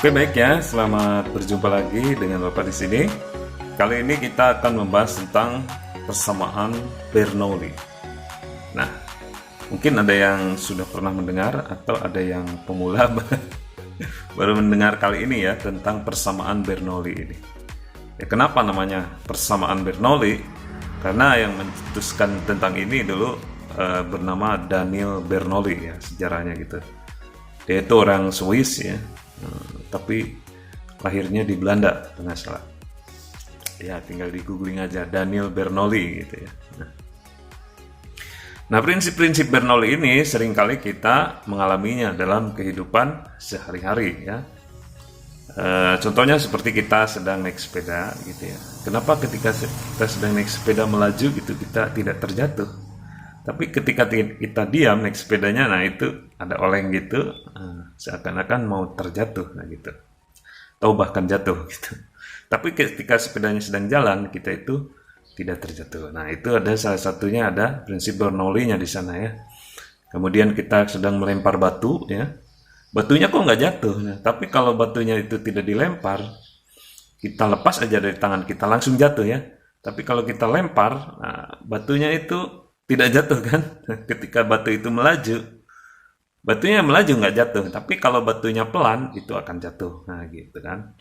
Oke, baik ya, selamat berjumpa lagi dengan Bapak di sini. Kali ini kita akan membahas tentang persamaan Bernoulli. Nah, mungkin ada yang sudah pernah mendengar atau ada yang pemula baru mendengar kali ini ya tentang persamaan Bernoulli ini. Ya, kenapa namanya persamaan Bernoulli? Karena yang mencetuskan tentang ini dulu bernama Daniel Bernoulli ya, sejarahnya gitu. Dia itu orang Swiss ya. Tapi lahirnya di Belanda kalau nggak salah. Ya tinggal di googling aja Daniel Bernoulli gitu ya. Nah, prinsip-prinsip Bernoulli ini seringkali kita mengalaminya dalam kehidupan sehari-hari ya. Contohnya seperti kita sedang naik sepeda gitu ya. Kenapa ketika kita sedang naik sepeda melaju gitu kita tidak terjatuh? Tapi ketika kita diam naik sepedanya, nah itu ada oleng gitu, seakan-akan mau terjatuh, nah gitu, atau bahkan jatuh gitu. Tapi ketika sepedanya sedang jalan, kita itu tidak terjatuh. Nah itu ada salah satunya ada prinsip Bernoulli-nya di sana ya. Kemudian kita sedang melempar batu ya, batunya kok nggak jatuh. Nah, tapi kalau batunya itu tidak dilempar, kita lepas aja dari tangan kita langsung jatuh ya. Tapi kalau kita lempar, nah, batunya itu tidak jatuh kan. Ketika batu itu melaju, batunya melaju nggak jatuh, tapi kalau batunya pelan itu akan jatuh. Nah gitu kan,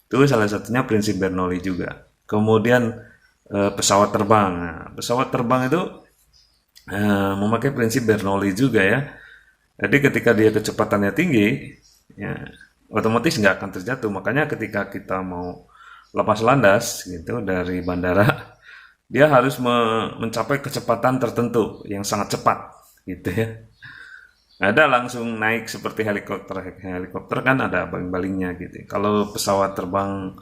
itu salah satunya prinsip Bernoulli juga. Kemudian pesawat terbang. Nah, pesawat terbang itu memakai prinsip Bernoulli juga ya. Jadi ketika dia kecepatannya tinggi ya, otomatis nggak akan terjatuh. Makanya ketika kita mau lepas landas gitu dari bandara, dia harus mencapai kecepatan tertentu yang sangat cepat gitu ya. Ada langsung naik seperti helikopter. Helikopter kan ada baling-balingnya gitu. Kalau pesawat terbang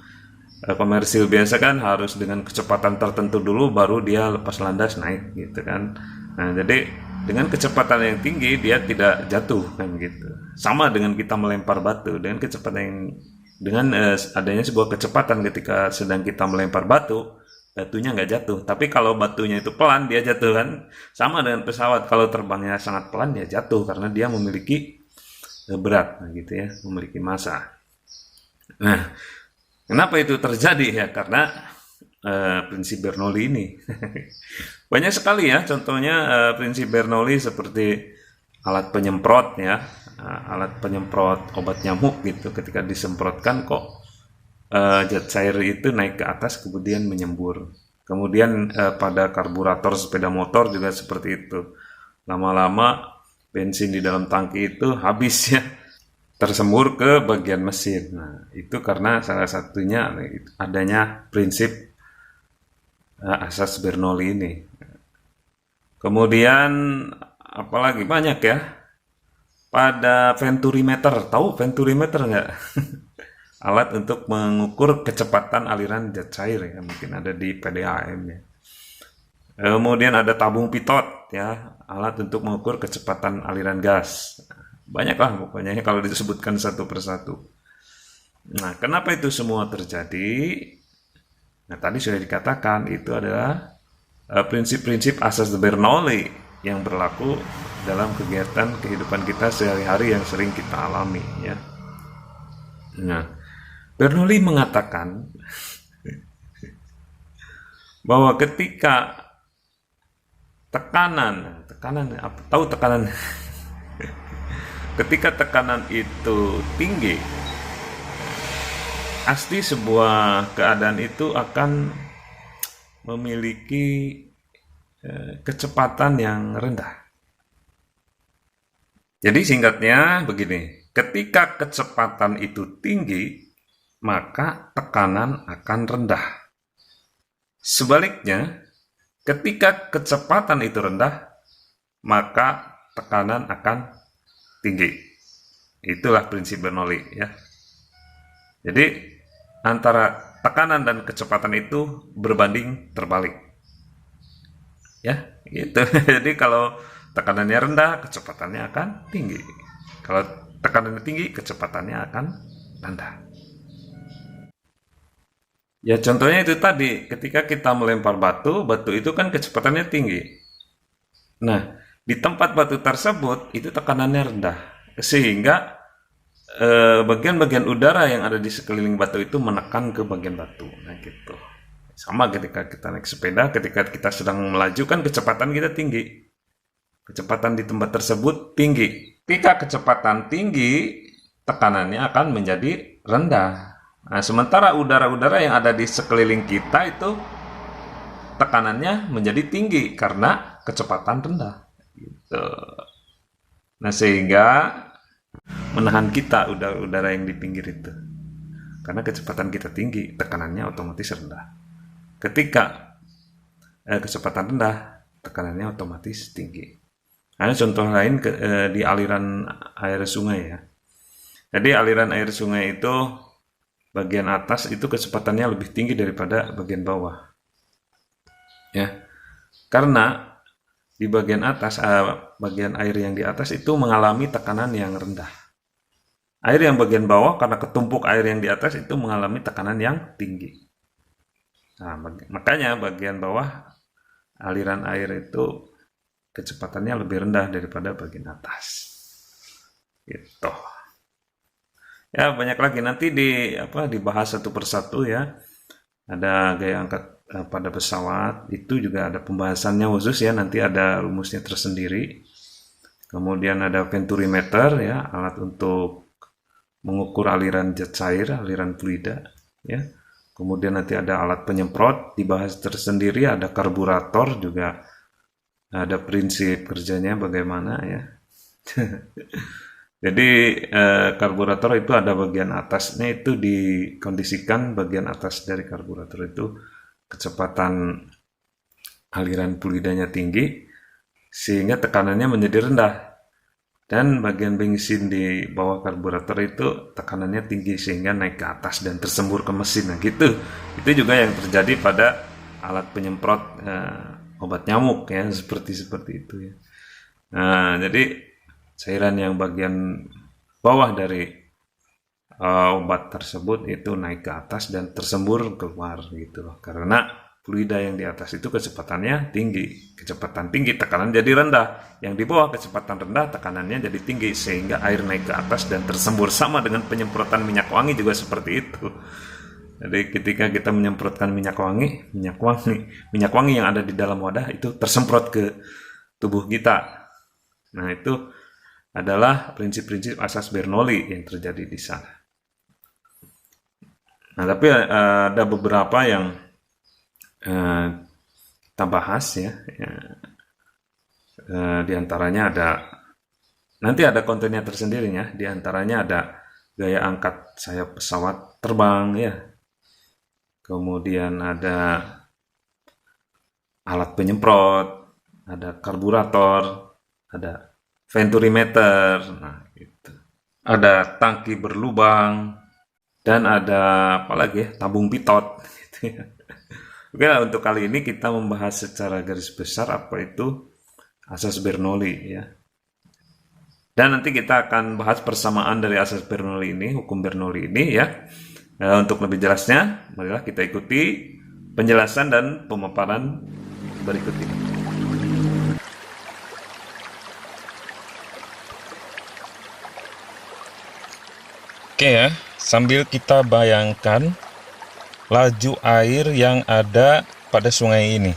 komersil biasa kan harus dengan kecepatan tertentu dulu baru dia lepas landas naik gitu kan. Nah, jadi dengan kecepatan yang tinggi dia tidak jatuh kan gitu. Sama dengan kita melempar batu dengan kecepatan yang adanya sebuah kecepatan ketika sedang kita melempar batu, batunya nggak jatuh. Tapi kalau batunya itu pelan, dia jatuh kan. Sama dengan pesawat, kalau terbangnya sangat pelan, dia jatuh karena dia memiliki berat, gitu ya, memiliki massa. Nah, kenapa itu terjadi ya? Karena prinsip Bernoulli ini. Banyak sekali ya, contohnya prinsip Bernoulli seperti alat penyemprot ya, alat penyemprot obat nyamuk gitu. Ketika disemprotkan kok zat cair itu naik ke atas kemudian menyembur. Kemudian pada karburator sepeda motor juga seperti itu. Lama-lama bensin di dalam tangki itu habis ya, tersembur ke bagian mesin. Nah, itu karena salah satunya adanya prinsip asas Bernoulli ini. Kemudian apalagi banyak ya. Pada venturimeter, tahu venturimeter nggak? Alat untuk mengukur kecepatan aliran zat cair ya, mungkin ada di PDAM ya. Kemudian ada tabung pitot ya, alat untuk mengukur kecepatan aliran gas. Banyak lah pokoknya kalau disebutkan satu persatu. Nah, kenapa itu semua terjadi? Nah, tadi sudah dikatakan itu adalah prinsip-prinsip asas Bernoulli yang berlaku dalam kegiatan kehidupan kita sehari-hari yang sering kita alami ya. Nah, Bernoulli mengatakan bahwa ketika tekanan tahu tekanan ketika tekanan itu tinggi, pasti sebuah keadaan itu akan memiliki kecepatan yang rendah. Jadi singkatnya begini, ketika kecepatan itu tinggi, maka tekanan akan rendah. Sebaliknya, ketika kecepatan itu rendah, maka tekanan akan tinggi. Itulah prinsip Bernoulli ya. Jadi antara tekanan dan kecepatan itu berbanding terbalik. Ya, gitu. Jadi kalau tekanannya rendah, kecepatannya akan tinggi. Kalau tekanannya tinggi, kecepatannya akan rendah. Ya contohnya itu tadi, ketika kita melempar batu, batu itu kan kecepatannya tinggi. Nah, di tempat batu tersebut itu tekanannya rendah. Sehingga bagian-bagian udara yang ada di sekeliling batu itu menekan ke bagian batu. Nah gitu. Sama ketika kita naik sepeda, ketika kita sedang melaju kan kecepatan kita tinggi. Kecepatan di tempat tersebut tinggi. Ketika kecepatan tinggi, tekanannya akan menjadi rendah. Nah, sementara udara-udara yang ada di sekeliling kita itu tekanannya menjadi tinggi karena kecepatan rendah. Gitu. Nah, sehingga menahan kita udara-udara yang di pinggir itu. Karena kecepatan kita tinggi, tekanannya otomatis rendah. Ketika kecepatan rendah, tekanannya otomatis tinggi. Ada contoh lain di aliran air sungai ya. Jadi aliran air sungai itu bagian atas itu kecepatannya lebih tinggi daripada bagian bawah. Ya. Karena di bagian atas, bagian air yang di atas itu mengalami tekanan yang rendah. Air yang bagian bawah karena ketumpuk air yang di atas itu mengalami tekanan yang tinggi. Nah, makanya bagian bawah aliran air itu kecepatannya lebih rendah daripada bagian atas. Gitu. Ya, banyak lagi nanti dibahas satu persatu ya. Ada gaya angkat pada pesawat, itu juga ada pembahasannya khusus ya, nanti ada rumusnya tersendiri. Kemudian ada venturimeter ya, alat untuk mengukur aliran zat cair, aliran fluida ya. Kemudian nanti ada alat penyemprot, dibahas tersendiri, ada karburator juga. Ada prinsip kerjanya bagaimana ya. Jadi karburator itu ada bagian atasnya itu dikondisikan bagian atas dari karburator itu kecepatan aliran fluidanya tinggi sehingga tekanannya menjadi rendah. Dan bagian bensin di bawah karburator itu tekanannya tinggi sehingga naik ke atas dan tersembur ke mesin. Nah gitu. Itu juga yang terjadi pada alat penyemprot obat nyamuk ya, seperti itu ya. Nah, jadi cairan yang bagian bawah dari obat tersebut itu naik ke atas dan tersembur keluar gitu loh. Karena fluida yang di atas itu kecepatannya tinggi. Kecepatan tinggi, tekanan jadi rendah. Yang di bawah kecepatan rendah, tekanannya jadi tinggi sehingga air naik ke atas dan tersembur. Sama dengan penyemprotan minyak wangi juga seperti itu. Jadi ketika kita menyemprotkan minyak wangi yang ada di dalam wadah itu tersemprot ke tubuh kita. Nah, itu adalah prinsip-prinsip asas Bernoulli yang terjadi di sana. Nah, tapi ada beberapa yang kita bahas ya. Di antaranya nanti ada kontennya tersendirinya. Di antaranya ada gaya angkat sayap pesawat terbang ya. Kemudian ada alat penyemprot, ada karburator, ada venturimeter, nah gitu. Ada tangki berlubang, dan ada apa lagi ya, tabung pitot. Gitu ya. Oke, untuk kali ini kita membahas secara garis besar apa itu asas Bernoulli ya. Dan nanti kita akan bahas persamaan dari asas Bernoulli ini, hukum Bernoulli ini ya. Untuk lebih jelasnya, marilah kita ikuti penjelasan dan pemaparan berikut ini. Oke ya, sambil kita bayangkan laju air yang ada pada sungai ini.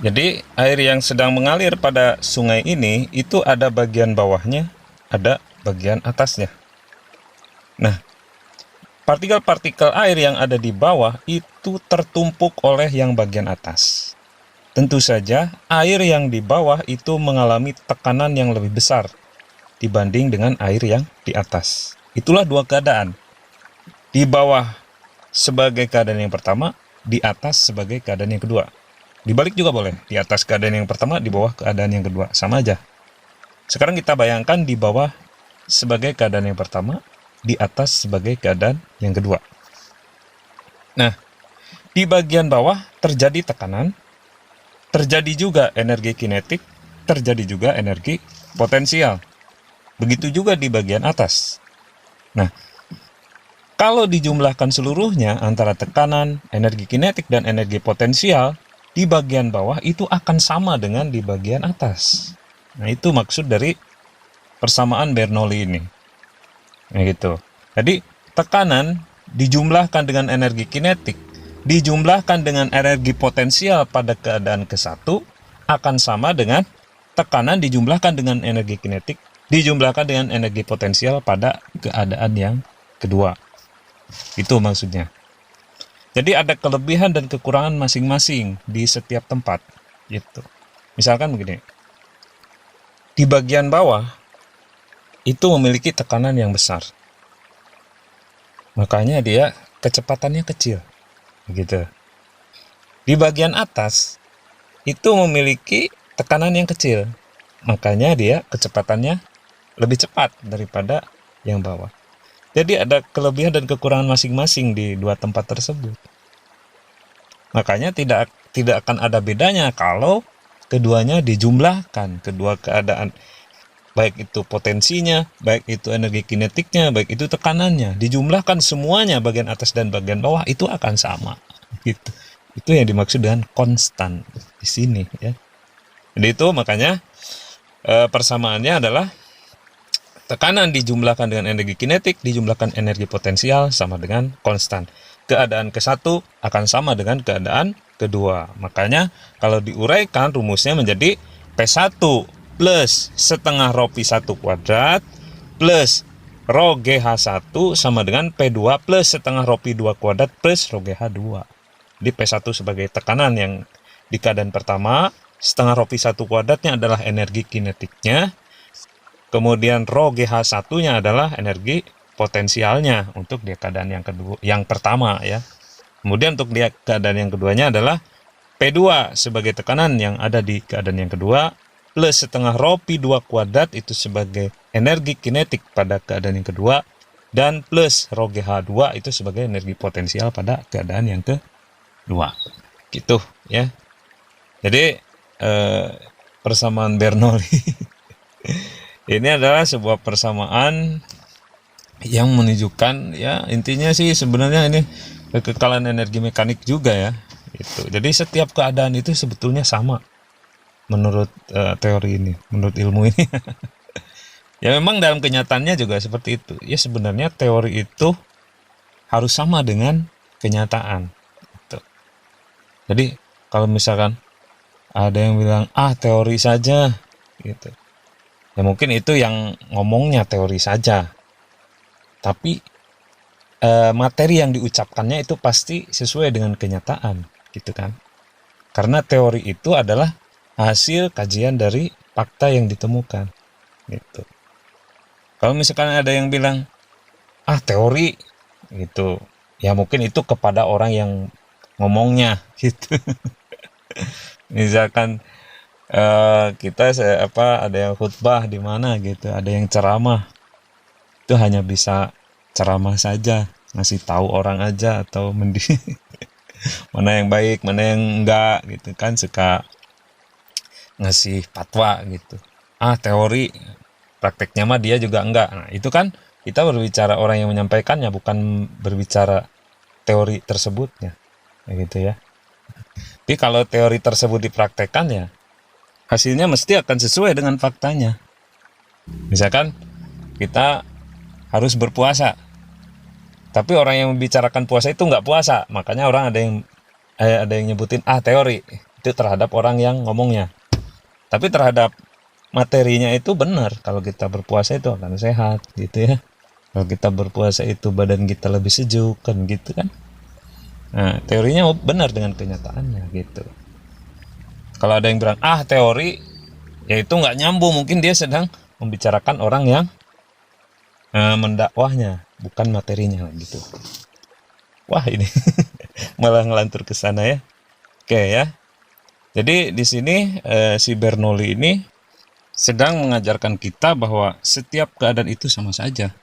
Jadi, air yang sedang mengalir pada sungai ini, itu ada bagian bawahnya, ada bagian atasnya. Nah, partikel-partikel air yang ada di bawah itu tertumpuk oleh yang bagian atas. Tentu saja, air yang di bawah itu mengalami tekanan yang lebih besar dibanding dengan air yang di atas. Itulah dua keadaan. Di bawah sebagai keadaan yang pertama, di atas sebagai keadaan yang kedua. Dibalik juga boleh, di atas keadaan yang pertama, di bawah keadaan yang kedua, sama aja. Sekarang kita bayangkan di bawah sebagai keadaan yang pertama, di atas sebagai keadaan yang kedua. Nah, di bagian bawah terjadi tekanan, terjadi juga energi kinetik, terjadi juga energi potensial. Begitu juga di bagian atas. Nah, kalau dijumlahkan seluruhnya antara tekanan, energi kinetik, dan energi potensial, di bagian bawah itu akan sama dengan di bagian atas. Nah, itu maksud dari persamaan Bernoulli ini. Nah, gitu. Jadi tekanan dijumlahkan dengan energi kinetik, dijumlahkan dengan energi potensial pada keadaan ke-1 akan sama dengan tekanan dijumlahkan dengan energi kinetik, dijumlahkan dengan energi potensial pada keadaan yang kedua. Itu maksudnya. Jadi ada kelebihan dan kekurangan masing-masing di setiap tempat. Gitu. Misalkan begini, di bagian bawah itu memiliki tekanan yang besar. Makanya dia kecepatannya kecil. Gitu. Di bagian atas itu memiliki tekanan yang kecil. Makanya dia kecepatannya lebih cepat daripada yang bawah. Jadi ada kelebihan dan kekurangan masing-masing di dua tempat tersebut. Makanya tidak akan ada bedanya kalau keduanya dijumlahkan, kedua keadaan, baik itu potensinya, baik itu energi kinetiknya, baik itu tekanannya, dijumlahkan semuanya bagian atas dan bagian bawah itu akan sama. Gitu. Itu yang dimaksud dengan konstan di sini ya. Jadi itu makanya persamaannya adalah tekanan dijumlahkan dengan energi kinetik, dijumlahkan energi potensial sama dengan konstan. Keadaan ke-1 akan sama dengan keadaan kedua. Makanya kalau diuraikan rumusnya menjadi P1 plus setengah rho Pi1 kuadrat plus rho GH1 sama dengan P2 plus setengah rho Pi2 kuadrat plus rho GH2. Di P1 sebagai tekanan yang di keadaan pertama, setengah rho Pi1 kuadratnya adalah energi kinetiknya, kemudian rho GH1-nya adalah energi potensialnya untuk di keadaan yang kedua, yang pertama ya. Kemudian untuk di keadaan yang keduanya adalah P2 sebagai tekanan yang ada di keadaan yang kedua plus setengah rho Pi2 kuadrat itu sebagai energi kinetik pada keadaan yang kedua dan plus rho GH2 itu sebagai energi potensial pada keadaan yang kedua. Gitu ya. Jadi persamaan Bernoulli ini adalah sebuah persamaan yang menunjukkan ya intinya sih sebenarnya ini kekekalan energi mekanik juga ya. Itu. Jadi setiap keadaan itu sebetulnya sama menurut teori ini, menurut ilmu ini. Ya memang dalam kenyataannya juga seperti itu. Ya sebenarnya teori itu harus sama dengan kenyataan. Gitu. Jadi kalau misalkan ada yang bilang teori saja gitu. Ya mungkin itu yang ngomongnya teori saja. Tapi materi yang diucapkannya itu pasti sesuai dengan kenyataan, gitu kan? Karena teori itu adalah hasil kajian dari fakta yang ditemukan, gitu. Kalau misalkan ada yang bilang teori, gitu, ya mungkin itu kepada orang yang ngomongnya, gitu. Misalkan kita ada yang khutbah di mana gitu, ada yang ceramah, itu hanya bisa ceramah saja, ngasih tahu orang aja atau mana yang baik, mana yang enggak gitu kan, suka ngasih fatwa gitu. Teori, prakteknya mah dia juga enggak. Nah, itu kan kita berbicara orang yang menyampaikannya, bukan berbicara teori tersebutnya. Gitu ya. Tapi kalau teori tersebut dipraktekkan ya hasilnya mesti akan sesuai dengan faktanya. Misalkan kita harus berpuasa, tapi orang yang membicarakan puasa itu nggak puasa, makanya orang ada yang nyebutin teori itu terhadap orang yang ngomongnya. Tapi terhadap materinya itu benar, kalau kita berpuasa itu akan sehat gitu ya. Kalau kita berpuasa itu badan kita lebih sejuk kan gitu kan. Nah teorinya benar dengan kenyataannya gitu. Kalau ada yang bilang teori, ya itu nggak nyambung, mungkin dia sedang membicarakan orang yang mendakwahnya, bukan materinya gitu. Wah ini malah ngelantur ke sana ya. Oke ya. Jadi di sini si Bernoulli ini sedang mengajarkan kita bahwa setiap keadaan itu sama saja.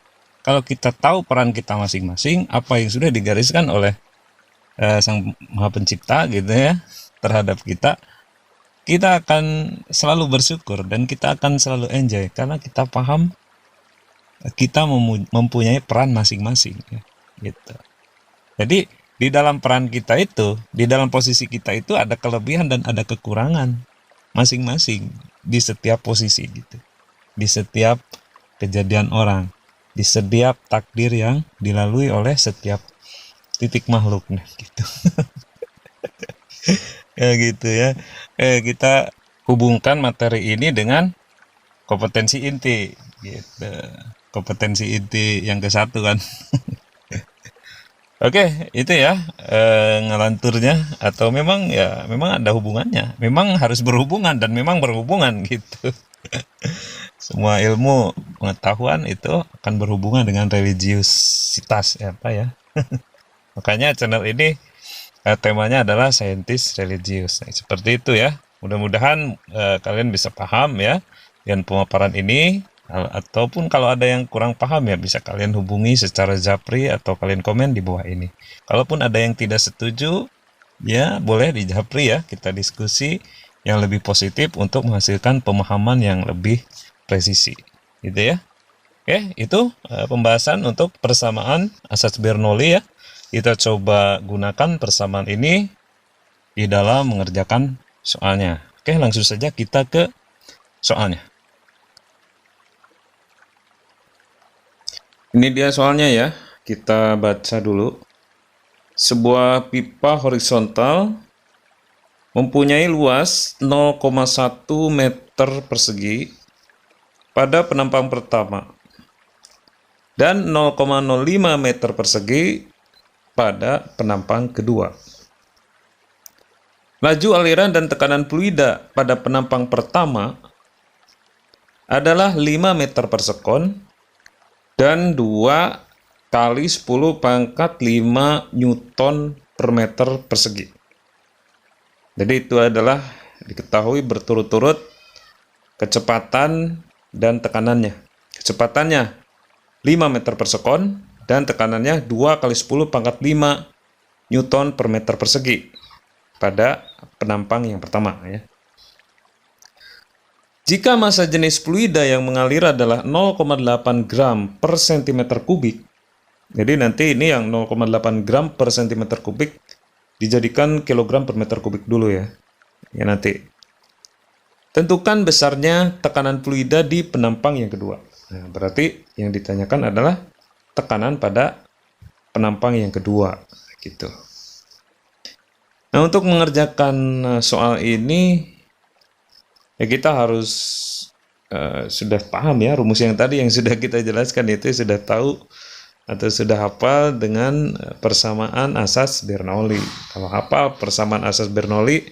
Kalau kita tahu peran kita masing-masing, apa yang sudah digariskan oleh Sang Maha Pencipta gitu ya terhadap kita, kita akan selalu bersyukur dan kita akan selalu enjoy karena kita paham kita mempunyai peran masing-masing ya, gitu. Jadi di dalam peran kita itu, di dalam posisi kita itu ada kelebihan dan ada kekurangan masing-masing di setiap posisi gitu, di setiap kejadian orang. di setiap takdir yang dilalui oleh setiap titik makhluk. Nah, gitu. Ya gitu ya. Kita hubungkan materi ini dengan kompetensi inti gitu. Kompetensi inti yang ke satu kan. Oke, itu ya ngelanturnya, atau memang ya memang ada hubungannya. Memang harus berhubungan dan memang berhubungan gitu. Semua ilmu pengetahuan itu akan berhubungan dengan religiusitas ya, apa ya. Makanya channel ini temanya adalah saintis religius. Nah, seperti itu ya. Mudah-mudahan kalian bisa paham ya dengan pemaparan ini. Ataupun kalau ada yang kurang paham ya bisa kalian hubungi secara japri atau kalian komen di bawah ini. Kalaupun ada yang tidak setuju, ya boleh di japri ya. Kita diskusi yang lebih positif untuk menghasilkan pemahaman yang lebih presisi. Gitu ya. Oke, itu pembahasan untuk persamaan asas Bernoulli ya. Kita coba gunakan persamaan ini di dalam mengerjakan soalnya. Oke, langsung saja kita ke soalnya. Ini dia soalnya ya. Kita baca dulu. Sebuah pipa horizontal mempunyai luas 0,1 meter persegi pada penampang pertama dan 0,05 meter persegi pada penampang kedua. Laju aliran dan tekanan fluida pada penampang pertama adalah 5 meter per sekon dan 2 kali 10 pangkat 5 Newton per meter persegi. Jadi itu adalah diketahui berturut-turut kecepatan dan tekanannya. Kecepatannya 5 meter per sekon dan tekanannya 2 kali 10 pangkat 5 Newton per meter persegi pada penampang yang pertama ya. Jika massa jenis fluida yang mengalir adalah 0,8 gram per cm kubik, jadi nanti ini yang 0,8 gram per cm kubik dijadikan kilogram per meter kubik dulu ya. Ya nanti. Tentukan besarnya tekanan fluida di penampang yang kedua. Nah, berarti yang ditanyakan adalah tekanan pada penampang yang kedua gitu. Nah, untuk mengerjakan soal ini ya kita harus sudah paham ya rumus yang tadi yang sudah kita jelaskan, itu sudah tahu atau sudah hafal dengan persamaan asas Bernoulli. Kalau hafal persamaan asas Bernoulli,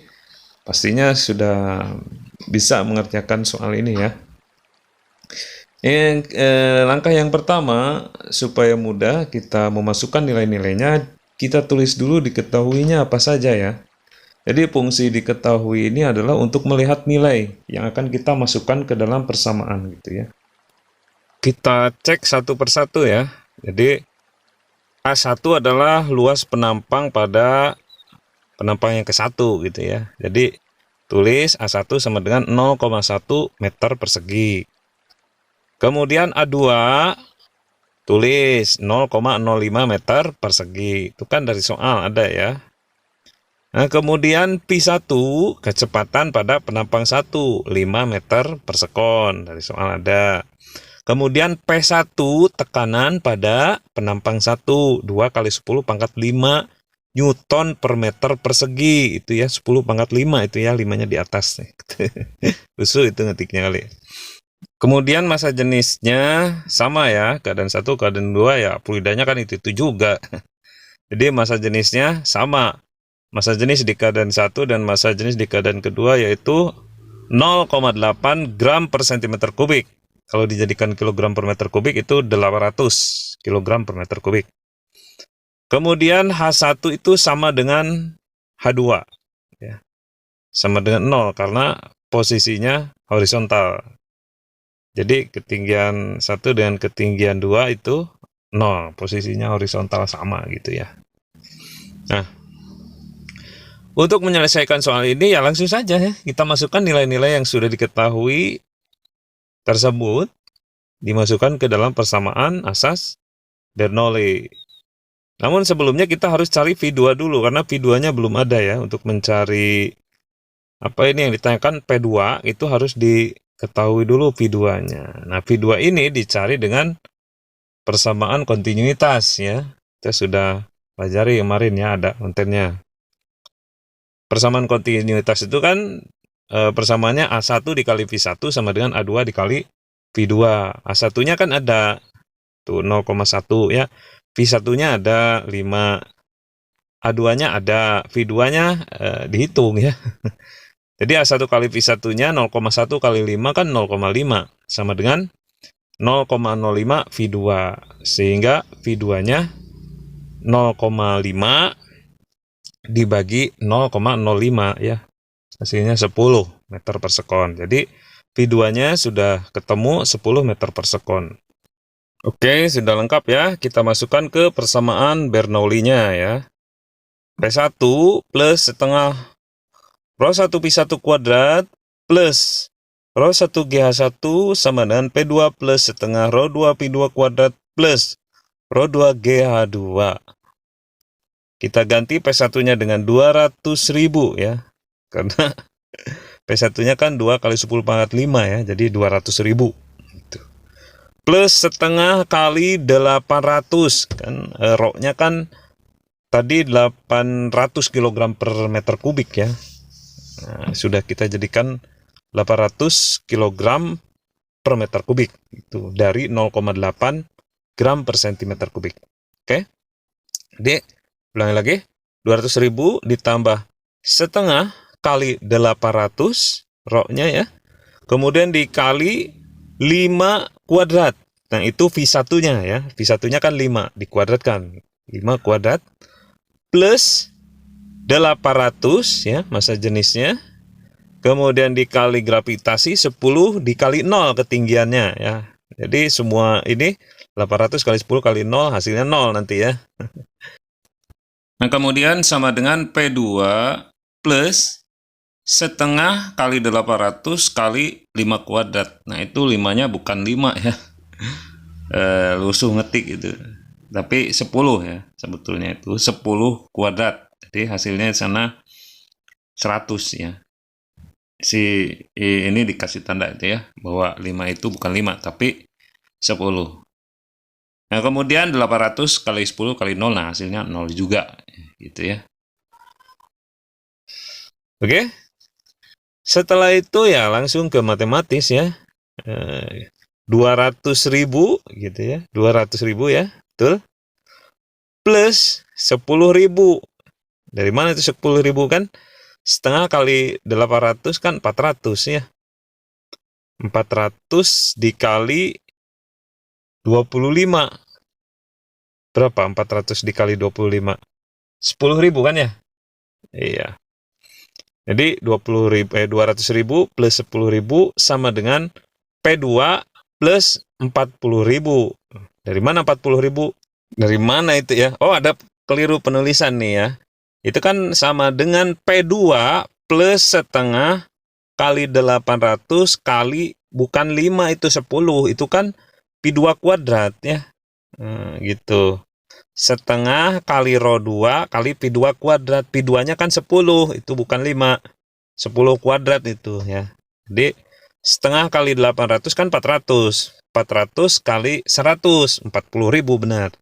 pastinya sudah bisa mengerjakan soal ini ya. Langkah yang pertama, supaya mudah kita memasukkan nilai-nilainya, kita tulis dulu diketahuinya apa saja ya. Jadi fungsi diketahui ini adalah untuk melihat nilai yang akan kita masukkan ke dalam persamaan gitu ya. Kita cek satu persatu ya. Jadi A1 adalah luas penampang pada penampang yang ke-1 gitu ya. Jadi tulis A1 sama dengan 0,1 meter persegi. Kemudian A2 tulis 0,05 meter persegi. Itu kan dari soal ada ya. Nah, kemudian P1 kecepatan pada penampang 1 5 meter per sekon, dari soal ada. Kemudian P1 tekanan pada penampang 1 2 kali 10 pangkat 5 Newton per meter persegi, itu ya 10 pangkat 5 itu ya, 5-nya di atas nih. Lusuh itu ngetiknya kali. Kemudian massa jenisnya sama ya, keadaan 1 keadaan 2 ya, fluidanya kan itu juga. Jadi massa jenisnya sama. Massa jenis di keadaan 1 dan massa jenis di keadaan kedua yaitu 0,8 gram per cm kubik. Kalau dijadikan kilogram per meter kubik itu 800 kilogram per meter kubik. Kemudian H1 itu sama dengan H2 ya. Sama dengan 0 karena posisinya horizontal. Jadi ketinggian 1 dengan ketinggian 2 itu 0, posisinya horizontal sama gitu ya. Nah, untuk menyelesaikan soal ini ya langsung saja ya, kita masukkan nilai-nilai yang sudah diketahui tersebut, dimasukkan ke dalam persamaan asas Bernoulli. Namun sebelumnya kita harus cari V2 dulu, karena V2-nya belum ada ya. Untuk mencari apa ini yang ditanyakan P2, itu harus diketahui dulu V2-nya. Nah, V2 ini dicari dengan persamaan kontinuitas ya. Kita sudah pelajari kemarin ya, ada kontennya. Persamaan kontinuitas itu kan persamaannya A1 dikali V1 sama dengan A2 dikali V2. A1-nya kan ada tuh 0,1 ya. V1-nya ada 5. A2-nya ada, V2-nya dihitung ya. Jadi A1 kali V1-nya 0,1 kali 5 kan 0,5 sama dengan 0,05 V2. Sehingga V2-nya 0,5 dibagi 0,05 ya. Hasilnya 10 meter per sekon. Jadi V2-nya sudah ketemu 10 meter per sekon. Oke, sudah lengkap ya. Kita masukkan ke persamaan Bernoulli-nya ya. P1 plus setengah rho 1 Pi1 kuadrat plus rho 1 GH1 sama dengan P2 plus setengah rho 2 Pi2 kuadrat plus rho 2 GH2. Kita ganti P1-nya dengan 200.000 ya. Karena P1-nya kan 2 kali 10 pangkat 5 ya. Jadi 200.000. Plus setengah kali 800. Kan rho-nya kan tadi 800 kg per meter kubik ya. Nah, sudah kita jadikan 800 kg per meter kubik. Itu dari 0,8 gram per centimeter kubik. Oke. Jadi, ulangi lagi. 200.000 ditambah setengah kali 800 rho-nya ya. Kemudian dikali 5 kuadrat. Nah, itu V1-nya ya. V1-nya kan 5 dikuadratkan. 5 kuadrat plus 800 ya, massa jenisnya. Kemudian dikali gravitasi 10 dikali 0 ketinggiannya ya. Jadi semua ini 800 kali 10 kali 0 hasilnya 0 nanti ya. Nah, kemudian sama dengan P2 plus setengah kali 800 kali 5 kuadrat. Nah, itu 5-nya bukan 5 ya. Lusuh ngetik itu. Tapi 10 ya, sebetulnya itu 10 kuadrat. Jadi hasilnya di sana 100 ya. Si ini dikasih tanda itu ya, bahwa 5 itu bukan 5, tapi 10. Nah, kemudian 800 kali 10 kali 0, nah hasilnya 0 juga. Gitu ya. Oke. Setelah itu ya langsung ke matematis ya. 200.000 gitu ya. 200.000 ya. Betul? Plus 10.000. Dari mana itu 10.000 kan? Setengah kali 800 kan 400 ya. 400 dikali 25. Berapa 400 dikali 25? 10.000 kan ya? Iya. Jadi 200.000 plus 10.000 sama dengan P2 plus 40.000. Dari mana 40.000? Dari mana itu ya? Oh, ada keliru penulisan nih ya. Itu kan sama dengan P2 plus setengah kali 800 kali, bukan 5 itu 10. Itu kan Pi2 kuadrat ya. Gitu. Setengah kali rho 2 kali Pi2 kuadrat. Pi2-nya kan 10, itu bukan 5. 10 kuadrat itu ya. Jadi setengah kali 800 kan 400. 400 kali 100, 40.000 benar.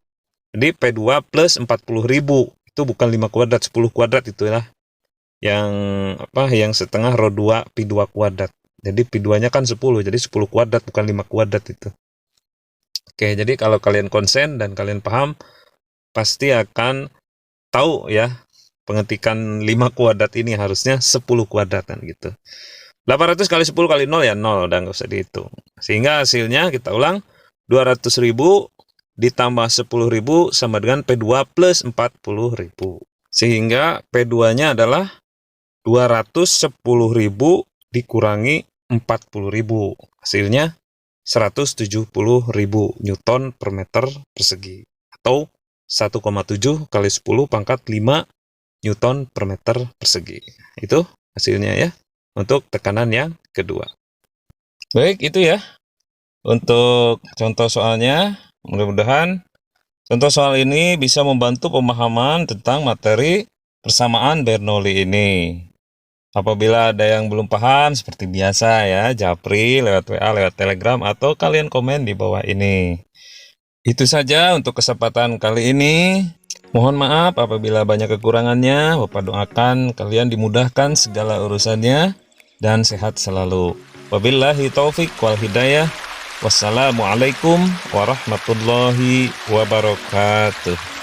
Jadi P2 plus 40.000. Itu bukan 5 kuadrat, 10 kuadrat itu ya. Yang setengah rho 2 Pi2 kuadrat. Jadi Pi2-nya kan 10, jadi 10 kuadrat bukan 5 kuadrat itu. Oke, jadi kalau kalian konsen dan kalian paham, pasti akan tahu ya, pengetikan 5 kuadrat ini harusnya 10 kuadratan gitu. 800 kali 10 kali 0 ya 0, udah nggak usah dihitung. Sehingga hasilnya kita ulang, 200.000 ditambah 10.000 sama dengan P2 plus 40.000. Sehingga P2-nya adalah 210.000 dikurangi 40.000. Hasilnya 170.000 Newton per meter persegi. Atau 1,7 kali 10 pangkat 5 Newton per meter persegi. Itu hasilnya ya, untuk tekanan yang kedua. Baik, itu ya untuk contoh soalnya. Mudah-mudahan contoh soal ini bisa membantu pemahaman tentang materi persamaan Bernoulli ini. Apabila ada yang belum paham, seperti biasa ya, japri lewat WA, lewat Telegram, atau kalian komen di bawah ini. Itu saja untuk kesempatan kali ini. Mohon maaf apabila banyak kekurangannya. Bapak doakan kalian dimudahkan segala urusannya dan sehat selalu. Wabillahi taufik wal hidayah. Wassalamualaikum warahmatullahi wabarakatuh.